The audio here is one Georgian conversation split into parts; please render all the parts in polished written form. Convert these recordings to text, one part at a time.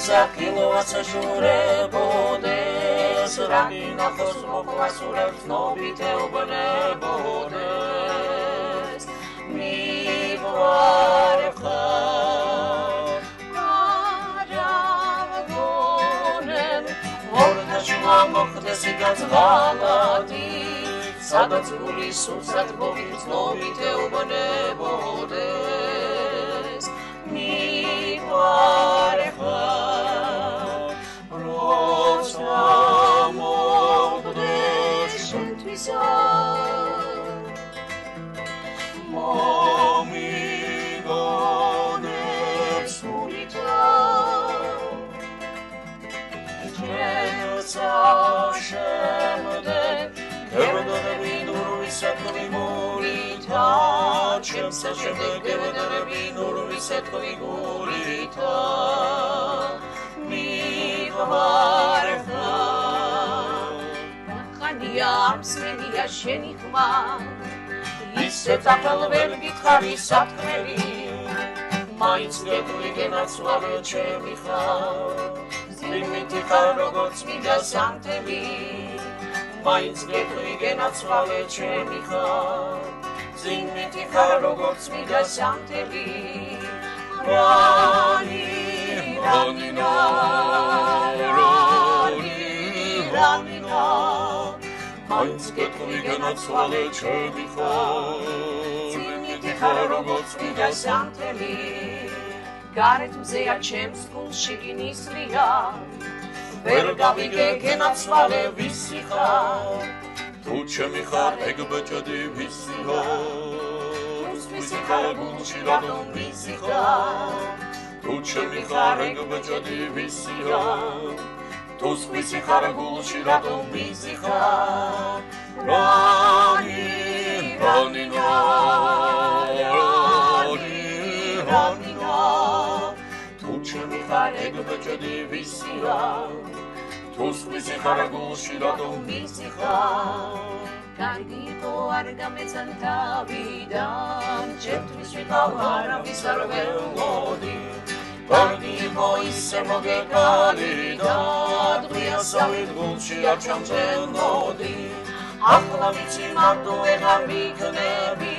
საკილოაც შურებოდეს რაგინახოს მოყვასურებს ნობით ეუბნებოდეს მიგვარხარ არავგონენ ორდაშუა მოხდეს იგაც ღალატი სადაც გული სულსად მოვიც ნობით ეუბნებოდეს მიგვარხარ როცა მოვდეს შენთვისა მომიგონებს სულითა ჩემსა შემდეგ გევედარები ნურვისად გულითა ჩემსა შემდეგ გევედარები ნურვისად გულითა მიგვარხარ ხანია მსმენია შენი ხმა ისე წაფელ ვერ გითხარი სათქმელი მაინც გეტყვი გენაცვალე ჩემი ხარ ზრიმითი ხარ როგორც მიდა სანთელი მაინც გეტყვი გენაცვალე ჩემი ხარ ზრიმითი ხარ როგორც მიდა სანთელი რანინა მაინც გეტყვი გენაცვალე ჩემი ხარ ზრიმითი ხარ როგორც მიდა სანთელი გარეთ მზეა ჩემს გულში გინისრია ვერ გავიგე გენაცვალე ვისი ხარ თუ ჩემი ხარ ეგ ბეჭედი ვისი ხარ ვისი ხარ გულში რადომ ვისი ხარ თუ ჩემი ხარ ეგ ბეჭედი ვისი ხარ თუ ვისი ხარ გულში რადომ ვისი ხარ რანინა თუ ჩემი ხარ ეგ ბეჭედი ვისია თუ ვისი ხარ გულში რადომ ვისი ხარ კარგი იყო არ გამეცან თავიდან ჩემთვის ვიყავ არავის არ ველოდი კარგი იყო ისე მოგეკალი და დღეასავით გულში არ ჩამწენოდი ახლა ვიცი მარტო ეღარ ვიქნები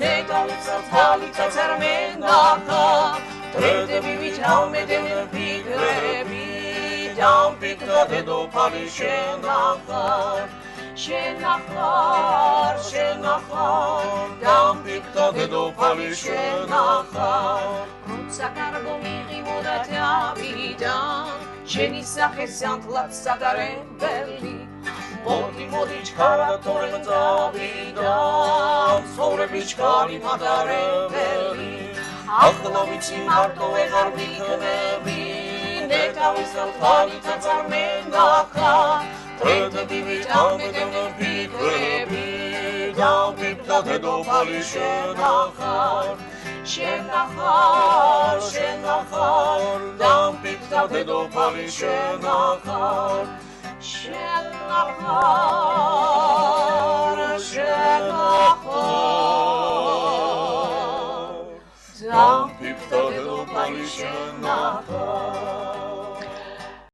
ნეტავიცად თალითაც არ მენახა დრედები ვიჩავმედენ ფიქრები დამფიქრა დედოფალი შენახარ დამფიქრა დედოფალი შენახარ როცა კარგო მიღიმოდა თავიდან შენი სახე სანთლად საგარებელი მოდი ჩქარა თორემ წავიდა ცხოვრების ჩქარი მადარებელი ახლა ვიცი მარტო ეღარ ვიქნები ნეტავისად თვალითაც არ მენახა დრედები ვიჩავმედენ ფიქრები დამფიქრა დედოფალი შენახარ დამფიქრა დედოფალი შენახარ